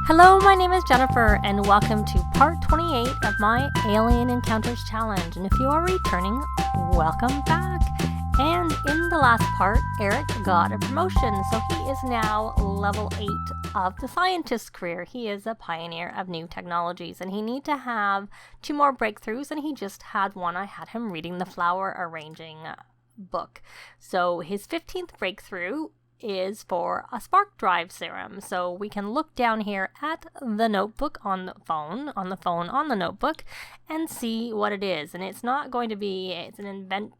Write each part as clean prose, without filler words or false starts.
Hello, my name is Jennifer, and welcome to part 28 of my Alien Encounters Challenge. And if you are returning, welcome back. And in the last part, Eric got a promotion, so he is now level 8 of the scientist career. He is a pioneer of new technologies, and he needs to have 2 more breakthroughs, and he just had one. I had him reading the flower arranging book. So his 15th breakthrough is for a spark drive serum. So we can look down here at the notebook on the notebook, and see what it is. And it's not going to be, it's an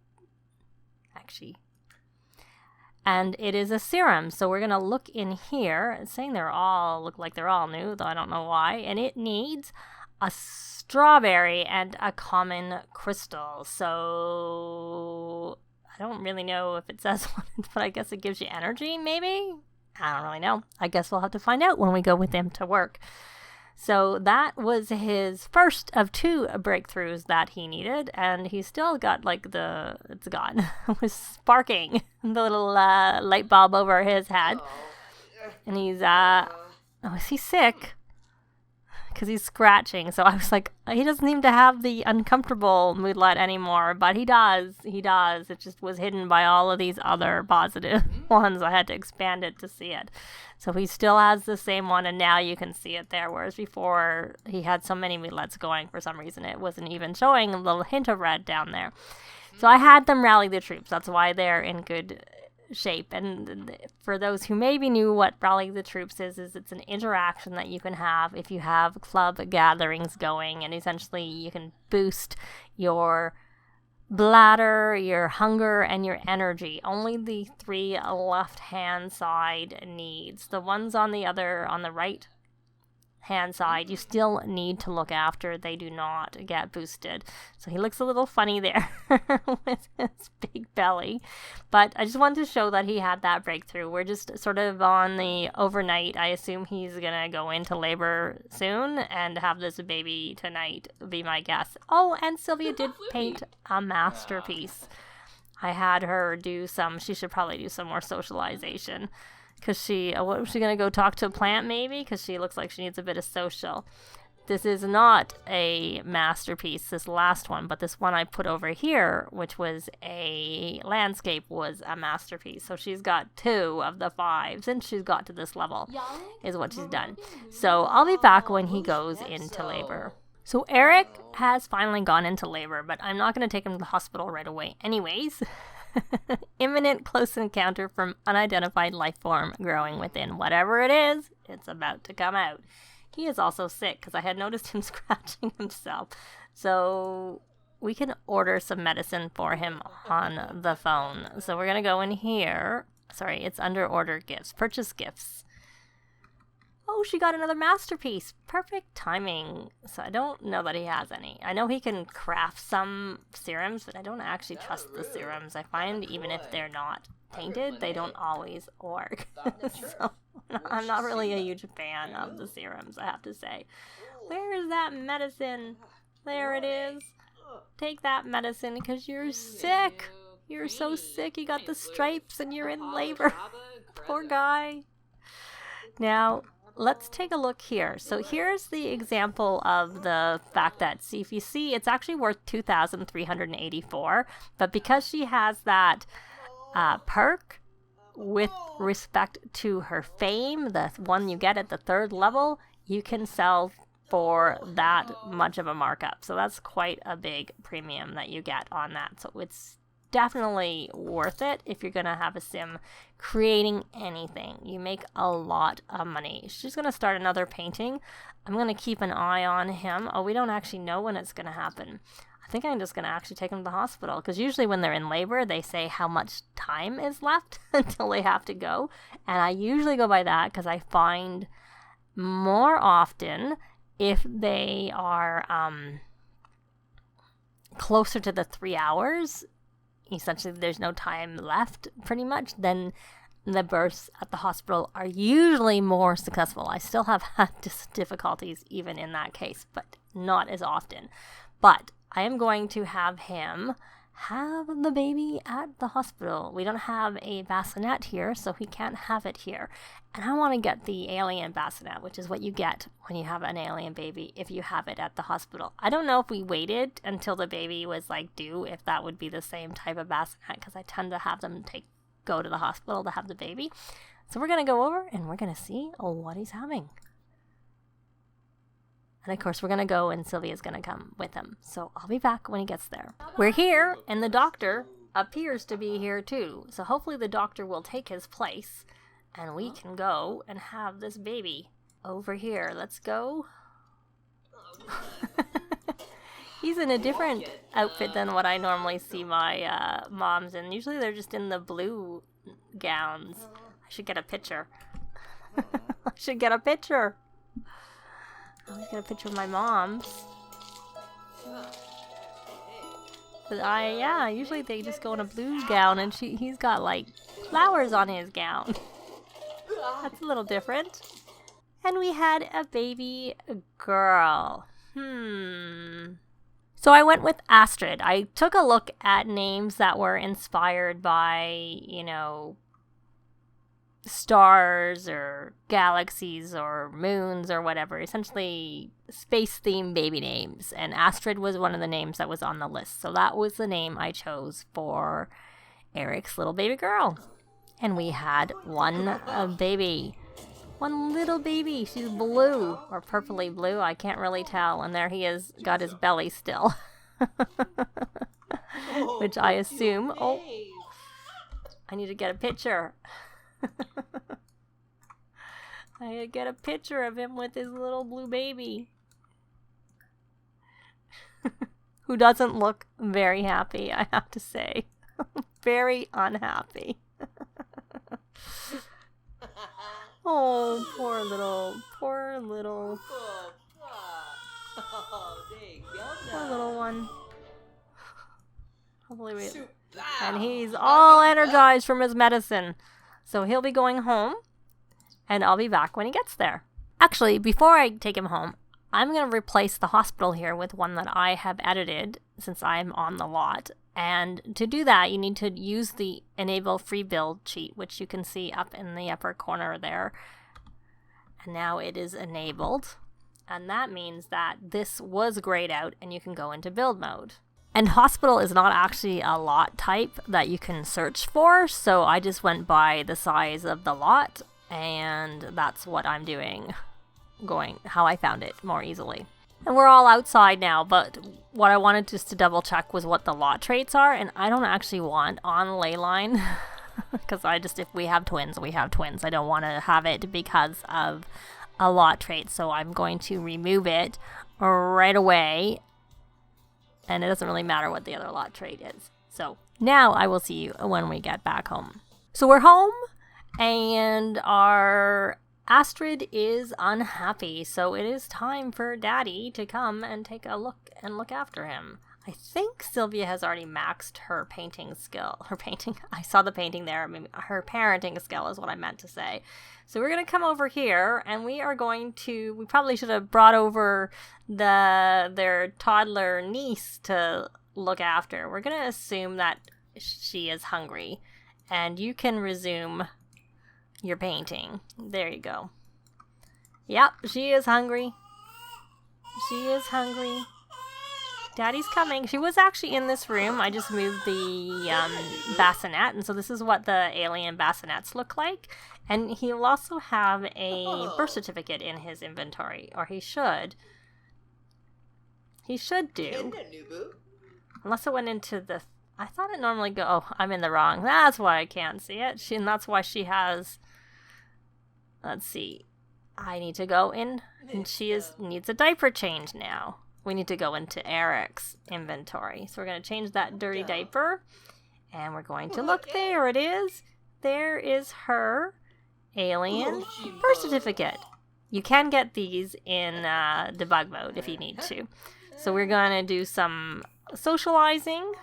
and it is a serum. So we're going to look in here. It's saying look like they're all new, though I don't know why. And it needs a strawberry and a common crystal. So I don't really know if it says what, but I guess it gives you energy, maybe? I don't really know. I guess we'll have to find out when we go with him to work. So that was his first of 2 breakthroughs that he needed, and he still got it was sparking the little light bulb over his head. And he's, is he sick? Because he's scratching. So I was like, he doesn't seem to have the uncomfortable mood light anymore, but he does. It just was hidden by all of these other positive ones. I had to expand it to see it. So he still has the same one, and now you can see it there, whereas before he had so many mood lights going for some reason it wasn't even showing a little hint of red down there. So I had them rally the troops. That's why they're in good shape. And for those who maybe knew what rally the troops is it's an interaction that you can have if you have club gatherings going, and essentially you can boost your bladder, your hunger, and your energy. Only the 3 left hand side needs. The ones on the right hand side, you still need to look after. They do not get boosted. So he looks a little funny there with his big belly. But I just wanted to show that he had that breakthrough. We're just sort of on the overnight. I assume he's going to go into labor soon and have this baby tonight, be my guess. Oh, and Sylvia did paint a masterpiece. I had her she should probably do some more socialization. Because what was she going to go talk to a plant maybe? Because she looks like she needs a bit of social. This is not a masterpiece, this last one, but this one I put over here, which was a landscape, was a masterpiece. So she's got 2 of the 5 since she's got to this level, is what she's done. So I'll be back when he goes into labor. So Eric has finally gone into labor, but I'm not going to take him to the hospital right away anyways. Imminent close encounter from unidentified life form growing within. Whatever it is, it's about to come out. He is also sick because I had noticed him scratching himself. So we can order some medicine for him on the phone. So we're going to go in here. Sorry, it's under order gifts. Purchase gifts. Oh, she got another masterpiece. Perfect timing. So I don't know that he has any. I know he can craft some serums, but I don't actually trust the serums. I find even if they're not tainted, they don't always work. So I'm not really a huge fan of the serums, I have to say. Where is that medicine? There it is. Take that medicine because you're sick. You're so sick. You got the stripes and you're in labor. Poor guy. Now, let's take a look here. So here's the example of the fact that, if you see, it's actually worth 2,384, but because she has that perk with respect to her fame, the one you get at the 3rd level, you can sell for that much of a markup. So that's quite a big premium that you get on that. So it's definitely worth it if you're going to have a sim creating anything. You make a lot of money. She's going to start another painting. I'm going to keep an eye on him. Oh, we don't actually know when it's going to happen. I think I'm just going to actually take him to the hospital, because usually when they're in labor, they say how much time is left until they have to go. And I usually go by that because I find more often if they are closer to the 3 hours, essentially there's no time left pretty much, then the births at the hospital are usually more successful. I still have had difficulties even in that case, but not as often. But I am going to have him have the baby at the hospital. We don't have a bassinet here, so he can't have it here. And I want to get the alien bassinet, which is what you get when you have an alien baby if you have it at the hospital. I don't know if we waited until the baby was like due, if that would be the same type of bassinet, because I tend to have them go to the hospital to have the baby. So we're going to go over and we're going to see what he's having. And of course, we're going to go and Sylvia's going to come with him. So I'll be back when he gets there. We're here and the doctor appears to be here too. So hopefully the doctor will take his place and we can go and have this baby over here. Let's go. He's in a different outfit than what I normally see my moms in. Usually they're just in the blue gowns. I should get a picture. I should get a picture. I'll get a picture of my mom's. But usually they just go in a blue gown and he's got like flowers on his gown. That's a little different. And we had a baby girl. So I went with Astrid. I took a look at names that were inspired by, stars or galaxies or moons or whatever, essentially space-themed baby names, and Astrid was one of the names that was on the list, so that was the name I chose for Eric's little baby girl. And we had one little baby. She's blue or purpley blue, I can't really tell, and there he is, got his belly still. Which I assume, I need to get a picture. I get a picture of him with his little blue baby. Who doesn't look very happy, I have to say. Very unhappy. Oh, poor little one. Hopefully and he's all energized from his medicine. So he'll be going home, and I'll be back when he gets there. Actually, before I take him home, I'm going to replace the hospital here with one that I have edited since I'm on the lot. And to do that, you need to use the Enable Free Build cheat, which you can see up in the upper corner there. And now it is enabled. And that means that this was grayed out, and you can go into build mode. And hospital is not actually a lot type that you can search for, so I just went by the size of the lot, and that's what I'm doing, how I found it more easily. And we're all outside now, but what I wanted just to double check was what the lot traits are, and I don't actually want on Leyline, because if we have twins, we have twins. I don't want to have it because of a lot trait, so I'm going to remove it right away. And it doesn't really matter what the other lot trait is. So now I will see you when we get back home. So we're home, and our Astrid is unhappy. So it is time for Daddy to come and take a look and look after him. I think Sylvia has already maxed her painting skill. I saw the painting there. I mean, her parenting skill is what I meant to say. So we're going to come over here, and we probably should have brought over their toddler niece to look after. We're going to assume that she is hungry, and you can resume your painting. There you go. Yep, she is hungry. Daddy's coming. She was actually in this room. I just moved the bassinet, and so this is what the alien bassinets look like. And he'll also have a birth certificate in his inventory, or he should. He should do. Unless it went into the... I thought it normally go... Oh, I'm in the wrong. That's why I can't see it. And that's why she has... Let's see. I need to go in, and she needs a diaper change now. We need to go into Eric's inventory. So we're going to change that dirty diaper. And we're going to look. There it is. There is her alien birth certificate. You can get these in debug mode if you need to. So we're going to do some socializing.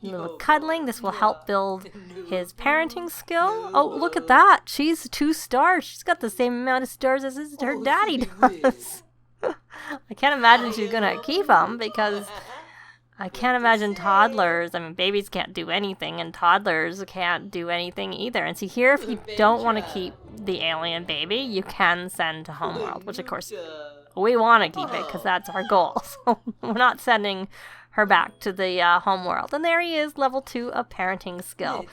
A little cuddling. This will help build his parenting skill. Oh, look at that. She's 2 stars. She's got the same amount of stars as her daddy does. I can't imagine she's going to keep them because I can't imagine toddlers. I mean, babies can't do anything, and toddlers can't do anything either. And see here, if you don't want to keep the alien baby, you can send to Homeworld, which of course we want to keep it because that's our goal. So we're not sending her back to the Homeworld. And there he is, level 2 of parenting skill.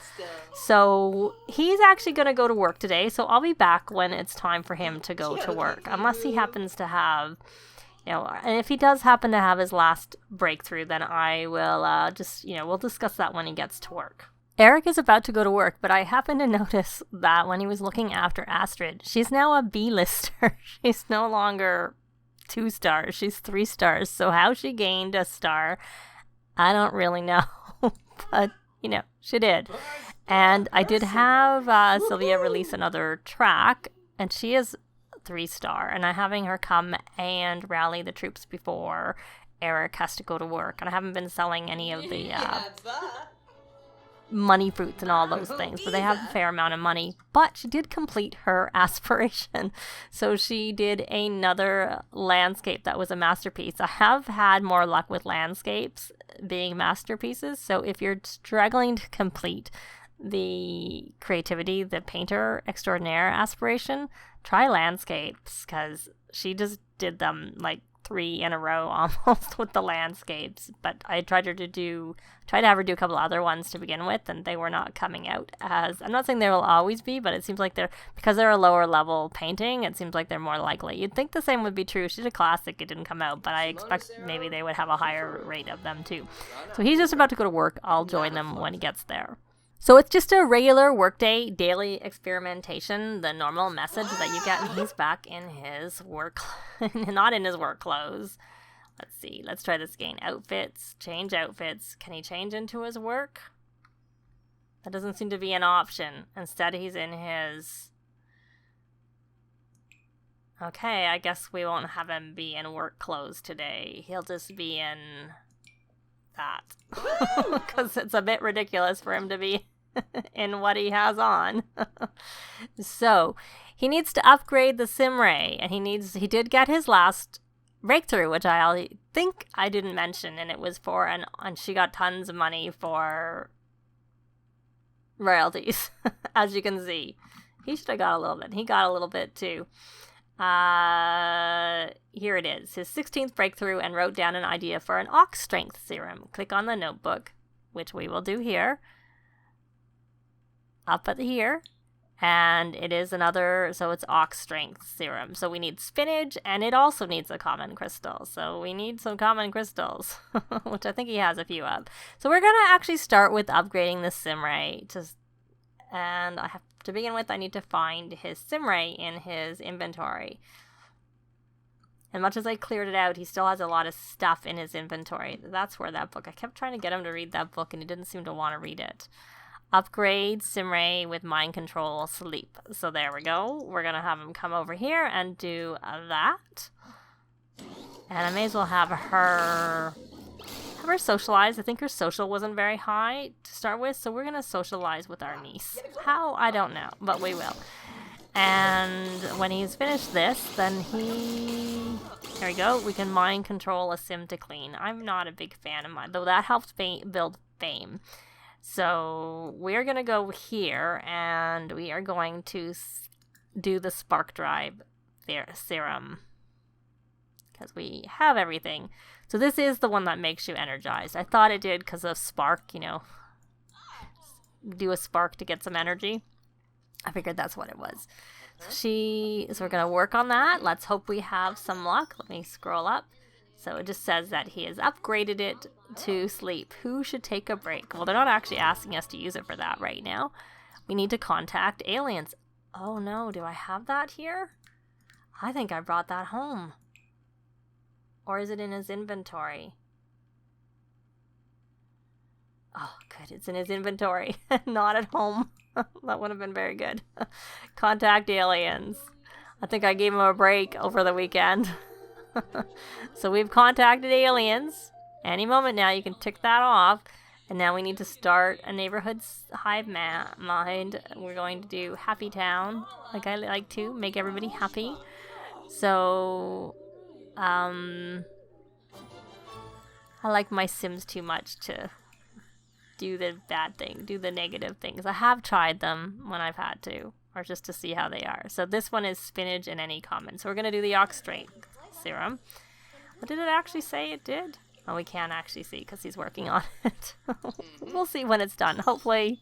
So he's actually going to go to work today. So I'll be back when it's time for him to go to work, unless he happens to have. And if he does happen to have his last breakthrough, then I will we'll discuss that when he gets to work. Eric is about to go to work, but I happen to notice that when he was looking after Astrid, she's now a B-lister. She's no longer 2 stars, she's 3 stars. So how she gained a star, I don't really know, but, she did. And I did have Sylvia release another track, and she is 3-star, and I'm having her come and rally the troops before Eric has to go to work. And I haven't been selling any of the money fruits and all those things, but they have a fair amount of money. But she did complete her aspiration, so she did another landscape that was a masterpiece. I have had more luck with landscapes being masterpieces, so if you're struggling to complete the creativity, the painter extraordinaire aspiration, try landscapes, because she just did them like 3 in a row almost with the landscapes. But I tried to have her do a couple other ones to begin with, and they were not coming out as, I'm not saying they will always be, but it seems like because they're a lower level painting, it seems like they're more likely. You'd think the same would be true. She did a classic, it didn't come out, but I expect maybe they would have a higher rate of them too. So he's just about to go to work. I'll join them when he gets there. So it's just a regular workday daily experimentation, the normal message that you get, and he's back in his work, not in his work clothes. Let's see, let's try this again. Outfits, change outfits. Can he change into his work? That doesn't seem to be an option. Instead, he's in his... Okay, I guess we won't have him be in work clothes today. He'll just be in... that. Because it's a bit ridiculous for him to be in what he has on. So he needs to upgrade the Simray, and he did get his last breakthrough, which I think I didn't mention, and it was for and she got tons of money for royalties. As you can see, he should have got a little bit. He got a little bit too. Here it is, his 16th breakthrough, and wrote down an idea for an ox strength serum. Click on the notebook, which we will do here, up at here, and it is another, so it's ox strength serum. So we need spinach, and it also needs a common crystal. So we need some common crystals, which I think he has a few of. So we're going to actually start with upgrading the Simray, and to begin with, I need to find his Simray in his inventory. And much as I cleared it out, he still has a lot of stuff in his inventory. That's where that book, I kept trying to get him to read that book, and he didn't seem to want to read it. Upgrade Simray with mind control sleep. So there we go. We're going to have him come over here and do that. And I may as well have her socialize. I think her social wasn't very high to start with, so we're going to socialize with our niece. How? I don't know, but we will. And when he's finished this, then there we go, we can mind control a sim to clean. I'm not a big fan of mine, though that helps build fame. So we're going to go here, and we are going to do the spark drive serum, because we have everything. So this is the one that makes you energized. I thought it did because of spark, do a spark to get some energy. I figured that's what it was. So we're going to work on that. Let's hope we have some luck. Let me scroll up. So it just says that he has upgraded it to sleep. Who should take a break? Well, they're not actually asking us to use it for that right now. We need to contact aliens. Oh no, do I have that here? I think I brought that home. Or is it in his inventory? Oh, good. It's in his inventory. Not at home. That would have been very good. Contact aliens. I think I gave him a break over the weekend. So we've contacted aliens. Any moment now, you can tick that off. And now we need to start a neighborhood hive mind. We're going to do Happy Town, like I like to, make everybody happy. So, I like my Sims too much to do the bad thing, do the negative things. I have tried them when I've had to, or just to see how they are. So this one is spinach and any common. So we're going to do the ox strength serum. What did it actually say it did? Oh, we can't actually see because he's working on it. We'll see when it's done. Hopefully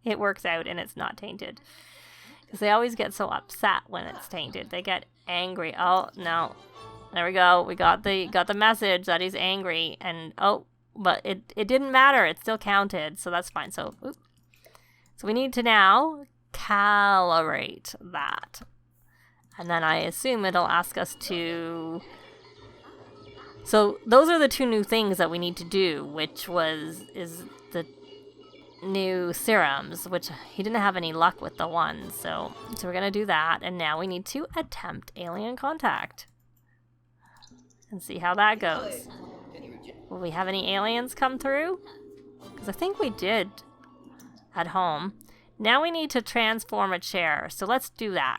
it works out and it's not tainted. Because they always get so upset when it's tainted. They get angry. Oh, no. There we go. We got the message that he's angry. And, oh, but it didn't matter. It still counted. So that's fine. So we need to now calibrate that. And then I assume it'll ask us to... So those are the two new things that we need to do, which is the new serums, which he didn't have any luck with the ones. So we're going to do that. And now we need to attempt alien contact and see how that goes. Will we have any aliens come through? Because I think we did at home. Now we need to transform a chair. So let's do that.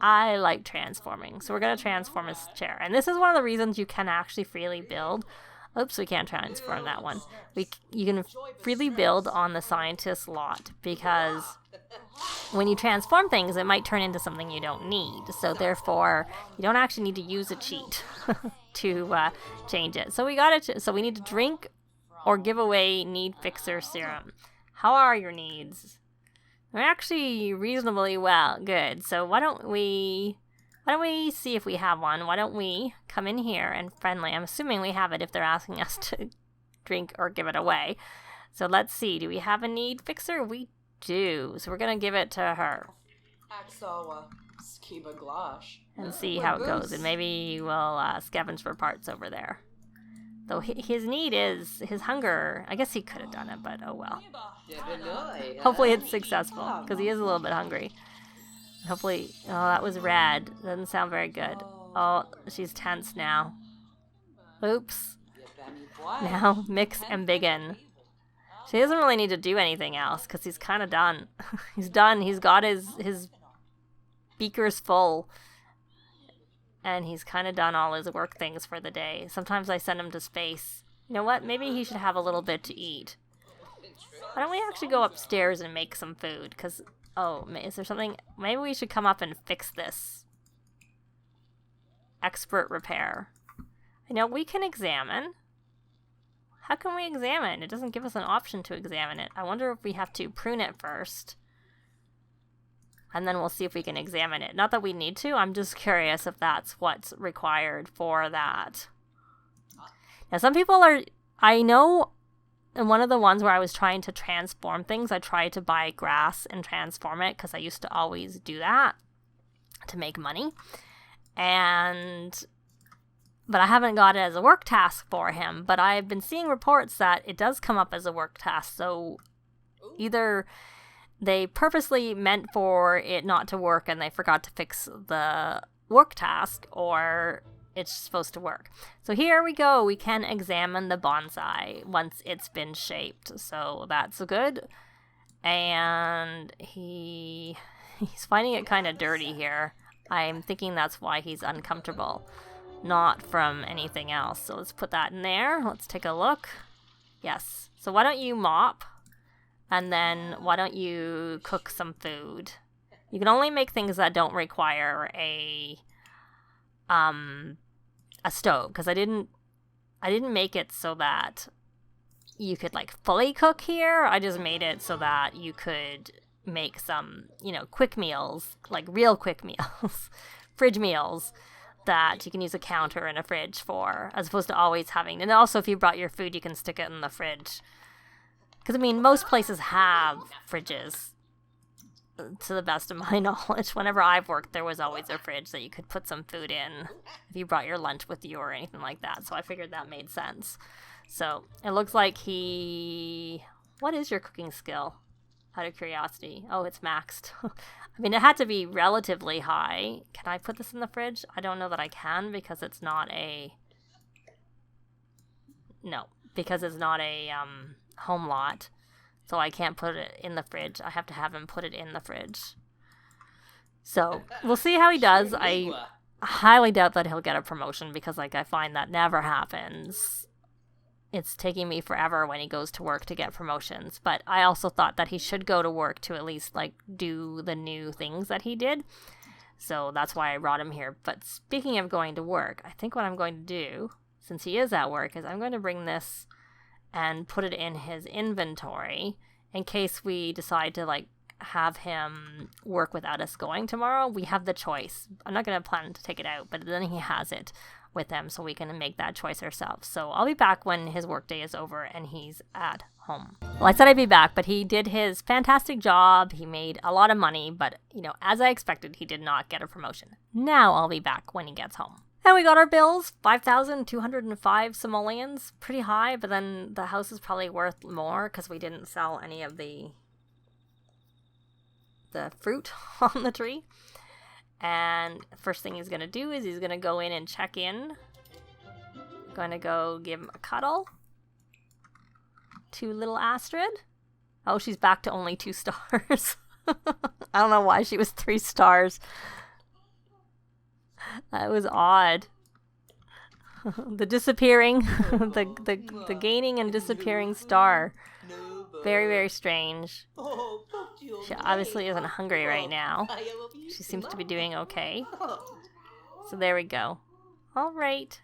I like transforming. So we're going to transform his chair. And this is one of the reasons you can actually freely build. Oops, we can't transform that one. You can freely build on the scientist lot because when you transform things, it might turn into something you don't need. So therefore, you don't actually need to use a cheat to change it. So we need to drink or give away need fixer serum. How are your needs? They're actually reasonably well. Good. So why don't we see if we have one? Why don't we come in here and friendly? I'm assuming we have it if they're asking us to drink or give it away. So let's see. Do we have a need fixer? We do. So we're going to give it to her. And see how it goes. And maybe we'll scavenge for parts over there. Though his need is his hunger. I guess he could have done it, but oh well. Hopefully it's successful, because he is a little bit hungry. Hopefully... Oh, that was red. Doesn't sound very good. Oh, she's tense now. Oops. Now, mix and begin. She doesn't really need to do anything else, because he's kind of done. He's done. He's got his beakers full. And he's kind of done all his work things for the day. Sometimes I send him to space. You know what? Maybe he should have a little bit to eat. Why don't we actually go upstairs and make some food? Because, oh, is there something? Maybe we should come up and fix this. Expert repair. I know we can examine. How can we examine? It doesn't give us an option to examine it. I wonder if we have to prune it first. And then we'll see if we can examine it. Not that we need to. I'm just curious if that's what's required for that. Now, some people are... I know in one of the ones where I was trying to transform things, I tried to buy grass and transform it because I used to always do that to make money. But I haven't got it as a work task for him. But I've been seeing reports that it does come up as a work task. So either... they purposely meant for it not to work and they forgot to fix the work task, or it's supposed to work. So here we go. We can examine the bonsai once it's been shaped. So that's good. And he's finding it kind of dirty here. I'm thinking that's why he's uncomfortable, not from anything else. So let's put that in there. Let's take a look. Yes. So why don't you mop? And then why don't you cook some food? You can only make things that don't require a stove, because I didn't make it so that you could like fully cook here. I just made it so that you could make some, quick meals, like real quick meals, fridge meals that you can use a counter and a fridge for, as opposed to always having. And also, if you brought your food, you can stick it in the fridge. Because, most places have fridges, to the best of my knowledge. Whenever I've worked, there was always a fridge that you could put some food in if you brought your lunch with you or anything like that. So I figured that made sense. So it looks like What is your cooking skill? Out of curiosity. Oh, it's maxed. It had to be relatively high. Can I put this in the fridge? I don't know that I can because it's not a... No, because it's not a... home lot, so I can't put it in the fridge. I have to have him put it in the fridge. So we'll see how he does. I highly doubt that he'll get a promotion because I find that never happens it's taking me forever when he goes to work to get promotions. But I also thought that he should go to work to at least like do the new things that he did. So that's why I brought him here. But speaking of going to work, I think what I'm going to do, since he is at work, is I'm going to bring this and put it in his inventory in case we decide to like have him work without us going tomorrow. We have the choice. I'm not going to plan to take it out, but then he has it with him so we can make that choice ourselves. So I'll be back when his workday is over and he's at home. Well, I said I'd be back, but he did his fantastic job. He made a lot of money, but as I expected, he did not get a promotion. Now I'll be back when he gets home. And we got our bills, 5,205 simoleons. Pretty high, but then the house is probably worth more because we didn't sell any of the fruit on the tree. And first thing he's going to do is he's going to go in and check in. Going to go give him a cuddle to little Astrid. Oh, she's back to only 2 stars. I don't know why she was 3 stars. That was odd. The disappearing, the gaining and disappearing star. Very, very strange. She obviously isn't hungry right now. She seems to be doing okay. So there we go. All right.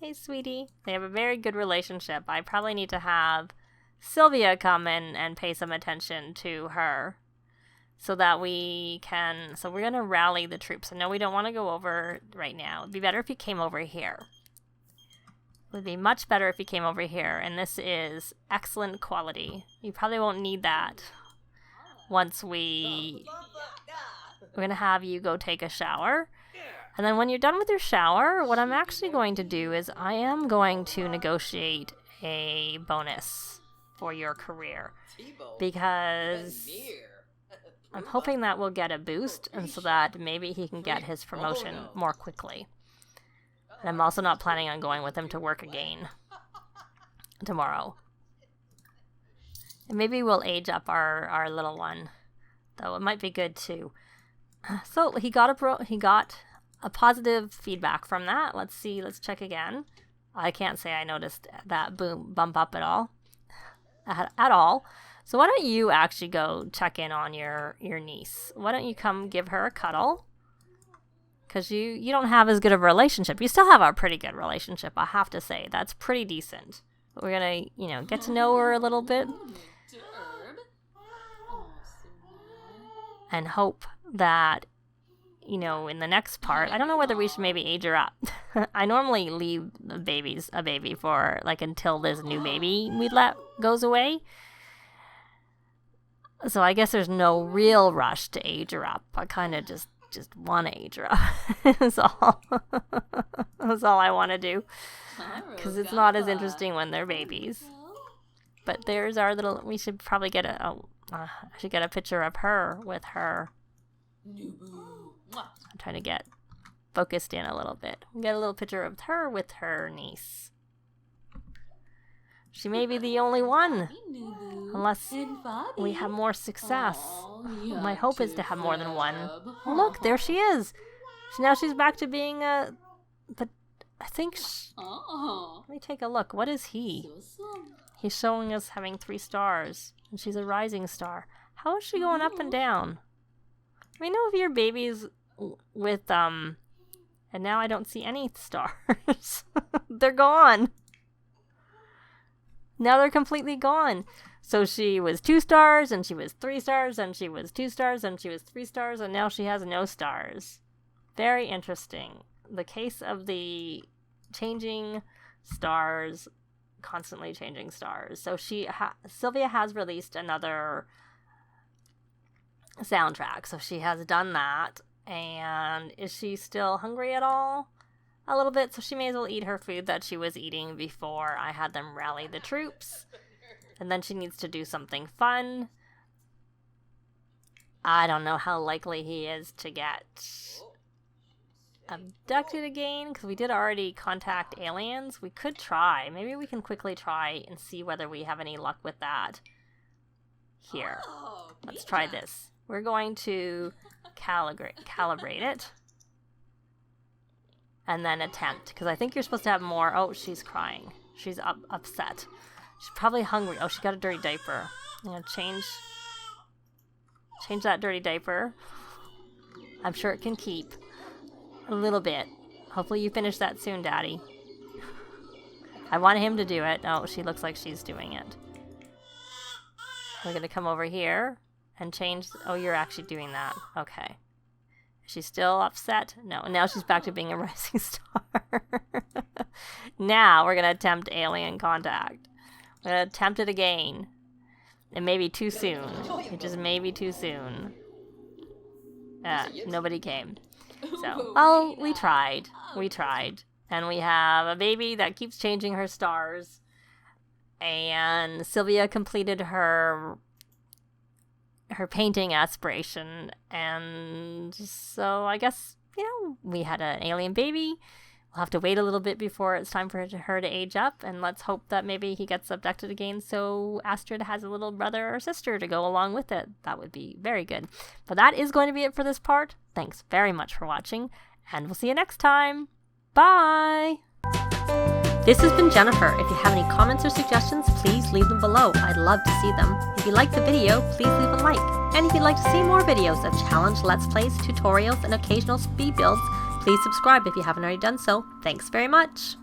Hey, sweetie. They have a very good relationship. I probably need to have Sylvia come in and pay some attention to her so that we can... So we're going to rally the troops. I know we don't want to go over right now. It'd be better if you came over here. It would be much better if you came over here. And this is excellent quality. You probably won't need that once we're going to have you go take a shower. And then when you're done with your shower, what I'm actually going to do is I am going to negotiate a bonus for your career. Because I'm hoping that we'll get a boost and so that maybe he can get his promotion more quickly. And I'm also not planning on going with him to work again tomorrow. And maybe we'll age up our little one, though it might be good too. So he got a positive feedback from that. Let's see. Let's check again. I can't say I noticed that bump up at all. At all. So why don't you actually go check in on your niece? Why don't you come give her a cuddle? Because you don't have as good of a relationship. You still have a pretty good relationship, I have to say. That's pretty decent. But we're going to, get to know her a little bit. And hope that, in the next part, I don't know whether we should maybe age her up. I normally leave a baby for, until this new baby we let goes away. So I guess there's no real rush to age her up. I kind of just want to age her up. That's all. That's all I want to do. Because it's not as interesting when they're babies. But there's our little... We should probably get I should get a picture of her with her. I'm trying to get focused in a little bit. Get a little picture of her with her niece. She may be the only one. Unless we have more success. My hope is to have more than one. Oh, look, there she is. Now she's back to being a... But I think... Let me take a look. What is he? He's showing us having 3 stars. And she's a rising star. How is she going up and down? I know if your baby's with... And now I don't see any stars. They're gone. Now they're completely gone. So she was 2 stars, and she was 3 stars, and she was 2 stars, and she was 3 stars, and now she has no stars. Very interesting. The case of the changing stars, constantly changing stars. So Sylvia has released another soundtrack, so she has done that. And is she still hungry at all? A little bit, so she may as well eat her food that she was eating before I had them rally the troops. And then she needs to do something fun. I don't know how likely he is to get abducted again, because we did already contact aliens. We could try. Maybe we can quickly try and see whether we have any luck with that. Here. Let's try this. We're going to calibrate it. and then attempt, because I think you're supposed to have more. Oh, she's crying. She's upset. She's probably hungry. Oh, she got a dirty diaper. I'm gonna change that dirty diaper. I'm sure it can keep a little bit. Hopefully you finish that soon, Daddy. I want him to do it. Oh, she looks like she's doing it. We're gonna come over here and change. Oh, you're actually doing that. Okay. Is she still upset? No. Now she's back to being a rising star. Now we're gonna attempt alien contact. We're gonna attempt it again. It may be too soon. It just may be too soon. Nobody came. So, well, we tried. We tried. And we have a baby that keeps changing her stars. And Sylvia completed her painting aspiration. And so I guess, we had an alien baby. We'll have to wait a little bit before it's time for her to age up, and let's hope that maybe he gets abducted again so Astrid has a little brother or sister to go along with it. That would be very good. But that is going to be it for this part. Thanks very much for watching, and we'll see you next time. Bye! This has been Jennifer. If you have any comments or suggestions, please leave them below. I'd love to see them. If you liked the video, please leave a like. And if you'd like to see more videos of challenge, let's plays, tutorials, and occasional speed builds, please subscribe if you haven't already done so. Thanks very much!